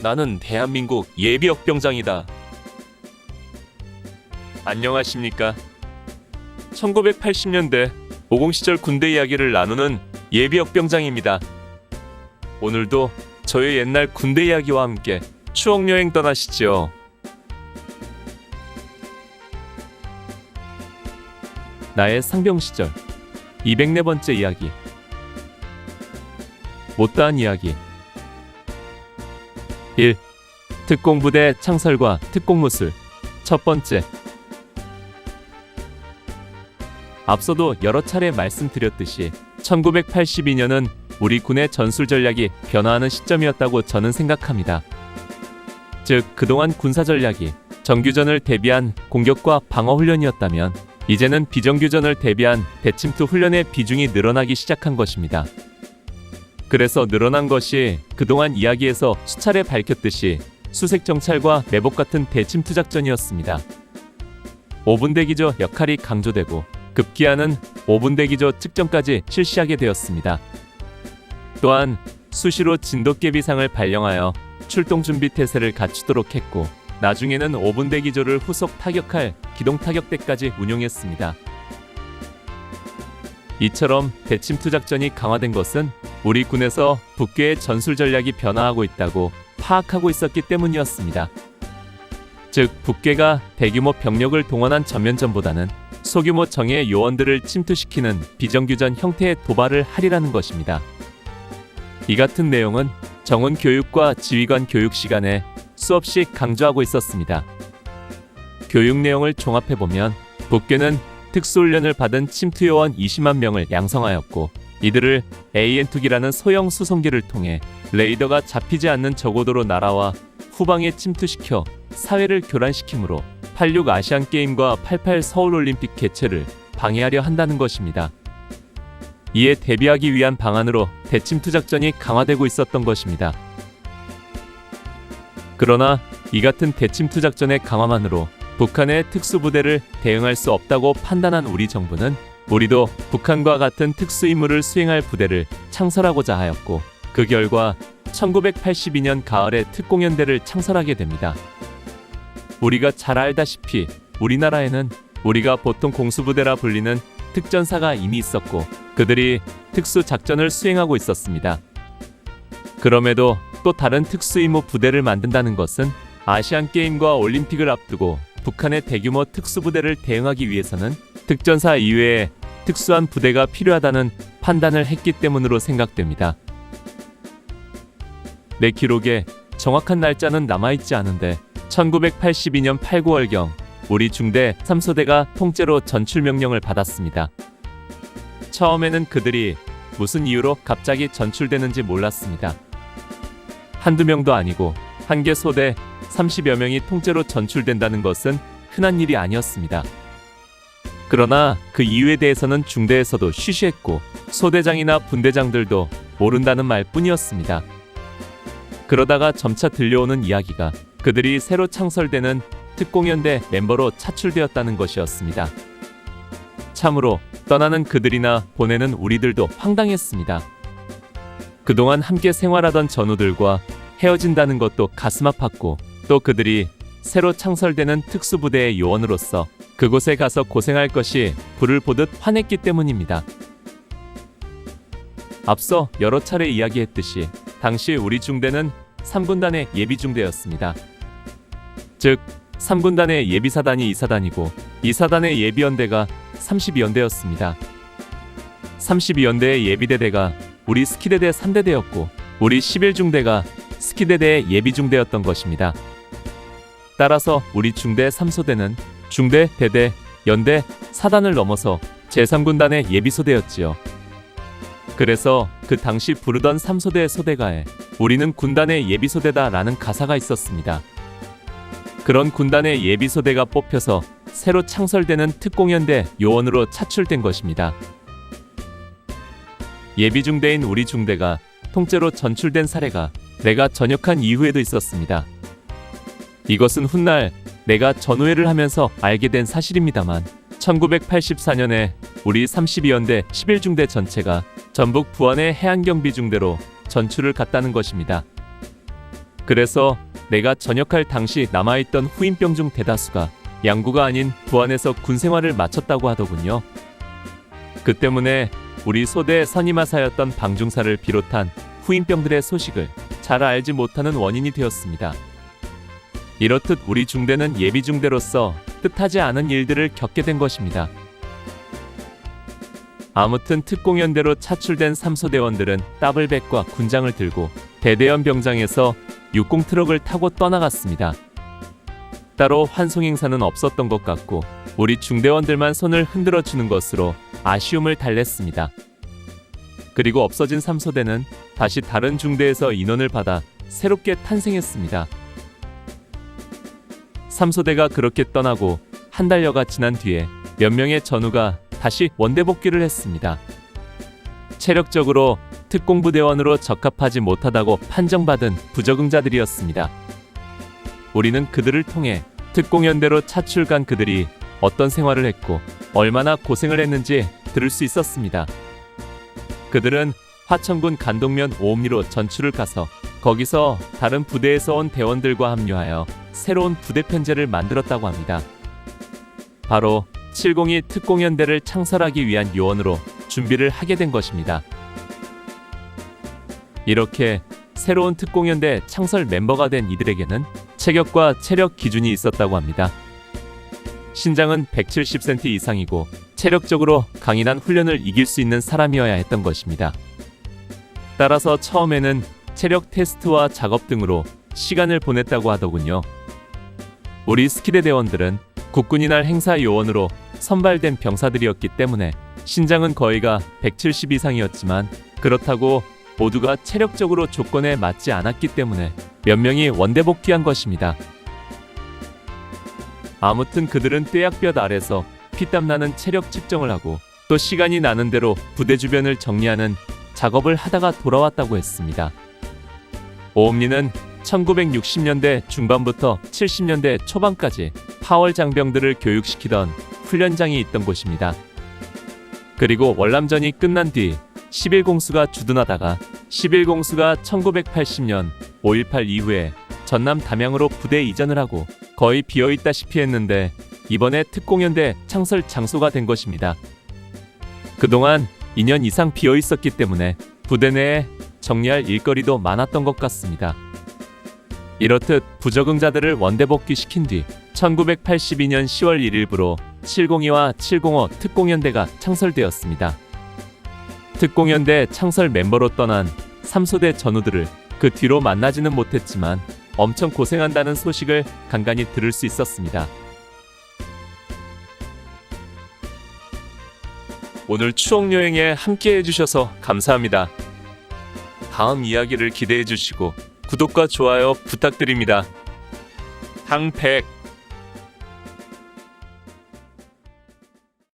나는 대한민국 예비역병장이다. 안녕하십니까? 1980년대 50 시절 군대 이야기를 나누는 예비역병장입니다. 오늘도 저의 옛날 군대 이야기와 함께 추억여행 떠나시죠. 나의 상병 시절 204번째 이야기. 못다한 이야기. 1. 특공부대 창설과 특공무술. 첫 번째. 앞서도 여러 차례 말씀드렸듯이 1982년은 우리 군의 전술 전략이 변화하는 시점이었다고 저는 생각합니다. 즉, 그동안 군사 전략이 정규전을 대비한 공격과 방어 훈련이었다면 이제는 비정규전을 대비한 대침투 훈련의 비중이 늘어나기 시작한 것입니다. 그래서 늘어난 것이 그동안 이야기에서 수차례 밝혔듯이 수색정찰과 매복 같은 대침투 작전이었습니다. 5분 대기조 역할이 강조되고 급기야는 5분 대기조 측정까지 실시하게 되었습니다. 또한 수시로 진돗개비상을 발령하여 출동준비 태세를 갖추도록 했고, 나중에는 5분 대기조를 후속 타격할 기동타격대까지 운용했습니다. 이처럼 대침투 작전이 강화된 것은 우리 군에서 북괴의 전술 전략이 변화하고 있다고 파악하고 있었기 때문이었습니다. 즉, 북괴가 대규모 병력을 동원한 전면전보다는 소규모 정예 요원들을 침투시키는 비정규전 형태의 도발을 하리라는 것입니다. 이 같은 내용은 정훈 교육과 지휘관 교육 시간에 수없이 강조하고 있었습니다. 교육 내용을 종합해보면 북괴는 특수훈련을 받은 침투요원 20만 명을 양성하였고, 이들을 AN2기라는 소형 수송기를 통해 레이더가 잡히지 않는 저고도로 날아와 후방에 침투시켜 사회를 교란시키므로 86 아시안게임과 88 서울올림픽 개최를 방해하려 한다는 것입니다. 이에 대비하기 위한 방안으로 대침투 작전이 강화되고 있었던 것입니다. 그러나 이 같은 대침투 작전의 강화만으로 북한의 특수부대를 대응할 수 없다고 판단한 우리 정부는 우리도 북한과 같은 특수임무를 수행할 부대를 창설하고자 하였고, 그 결과 1982년 가을에 특공연대를 창설하게 됩니다. 우리가 잘 알다시피 우리나라에는 우리가 보통 공수부대라 불리는 특전사가 이미 있었고, 그들이 특수작전을 수행하고 있었습니다. 그럼에도 또 다른 특수임무 부대를 만든다는 것은 아시안게임과 올림픽을 앞두고 북한의 대규모 특수부대를 대응하기 위해서는 특전사 이외에 특수한 부대가 필요하다는 판단을 했기 때문으로 생각됩니다. 내 기록에 정확한 날짜는 남아있지 않은데 1982년 8, 9월경 우리 중대 3소대가 통째로 전출 명령을 받았습니다. 처음에는 그들이 무슨 이유로 갑자기 전출되는지 몰랐습니다. 한두 명도 아니고 한 개 소대 30여 명이 통째로 전출된다는 것은 흔한 일이 아니었습니다. 그러나 그 이유에 대해서는 중대에서도 쉬쉬했고 소대장이나 분대장들도 모른다는 말뿐이었습니다. 그러다가 점차 들려오는 이야기가 그들이 새로 창설되는 특공연대 멤버로 차출되었다는 것이었습니다. 참으로 떠나는 그들이나 보내는 우리들도 황당했습니다. 그동안 함께 생활하던 전우들과 헤어진다는 것도 가슴 아팠고, 또 그들이 새로 창설되는 특수부대의 요원으로서 그곳에 가서 고생할 것이 불을 보듯 화냈기 때문입니다. 앞서 여러 차례 이야기했듯이 당시 우리 중대는 3군단의 예비중대였습니다. 즉, 3군단의 예비사단이 2사단이고 2사단의 예비연대가 32연대였습니다. 32연대의 예비대대가 우리 스키대대 3대대였고 우리 11중대가 스키대대의 예비중대였던 것입니다. 따라서 우리 중대 3소대는 중대, 대대, 연대, 사단을 넘어서 제3군단의 예비소대였지요. 그래서 그 당시 부르던 3소대의 소대가에 우리는 군단의 예비소대다 라는 가사가 있었습니다. 그런 군단의 예비소대가 뽑혀서 새로 창설되는 특공연대 요원으로 차출된 것입니다. 예비중대인 우리 중대가 통째로 전출된 사례가 내가 전역한 이후에도 있었습니다. 이것은 훗날 내가 전우회를 하면서 알게 된 사실입니다만 1984년에 우리 32연대 11중대 전체가 전북 부안의 해안경비중대로 전출을 갔다는 것입니다. 그래서 내가 전역할 당시 남아있던 후임병 중 대다수가 양구가 아닌 부안에서 군 생활을 마쳤다고 하더군요. 그 때문에 우리 소대 선임하사였던 방중사를 비롯한 후임병들의 소식을 잘 알지 못하는 원인이 되었습니다. 이렇듯 우리 중대는 예비중대로서 뜻하지 않은 일들을 겪게 된 것입니다. 아무튼 특공연대로 차출된 삼소대원들은 더블백과 군장을 들고 대대연 병장에서 육공 트럭을 타고 떠나갔습니다. 따로 환송 행사는 없었던 것 같고 우리 중대원들만 손을 흔들어 주는 것으로 아쉬움을 달랬습니다. 그리고 없어진 삼소대는 다시 다른 중대에서 인원을 받아 새롭게 탄생했습니다. 삼소대가 그렇게 떠나고 한 달여가 지난 뒤에 몇 명의 전우가 다시 원대 복귀를 했습니다. 체력적으로 특공부대원으로 적합하지 못하다고 판정받은 부적응자들이었습니다. 우리는 그들을 통해 특공연대로 차출 간 그들이 어떤 생활을 했고 얼마나 고생을 했는지 들을 수 있었습니다. 그들은 화천군 간동면 오음리로 전출을 가서 거기서 다른 부대에서 온 대원들과 합류하여 새로운 부대 편제를 만들었다고 합니다. 바로 702 특공연대를 창설하기 위한 요원으로 준비를 하게 된 것입니다. 이렇게 새로운 특공연대 창설 멤버가 된 이들에게는 체격과 체력 기준이 있었다고 합니다. 신장은 170cm 이상이고 체력적으로 강인한 훈련을 이길 수 있는 사람이어야 했던 것입니다. 따라서 처음에는 체력 테스트와 작업 등으로 시간을 보냈다고 하더군요. 우리 스키대 대원들은 국군이 날 행사 요원으로 선발된 병사들이었기 때문에 신장은 거의가 170 이상이었지만 그렇다고 모두가 체력적으로 조건에 맞지 않았기 때문에 몇 명이 원대 복귀한 것입니다. 아무튼 그들은 뙤약볕 아래서 피땀 나는 체력 측정을 하고 또 시간이 나는 대로 부대 주변을 정리하는 작업을 하다가 돌아왔다고 했습니다. 오음리는 1960년대 중반부터 70년대 초반까지 파월 장병들을 교육시키던 훈련장이 있던 곳입니다. 그리고 월남전이 끝난 뒤 11공수가 주둔하다가 11공수가 1980년 5.18 이후에 전남 담양으로 부대 이전을 하고 거의 비어있다시피 했는데 이번에 특공연대 창설 장소가 된 것입니다. 그동안 2년 이상 비어있었기 때문에 부대 내에 정리할 일거리도 많았던 것 같습니다. 이렇듯 부적응자들을 원대 복귀시킨 뒤 1982년 10월 1일부로 702와 705 특공연대가 창설되었습니다. 특공연대 창설 멤버로 떠난 삼소대 전우들을 그 뒤로 만나지는 못했지만 엄청 고생한다는 소식을 간간히 들을 수 있었습니다. 오늘 추억여행에 함께 해주셔서 감사합니다. 다음 이야기를 기대해 주시고 구독과 좋아요 부탁드립니다. 항백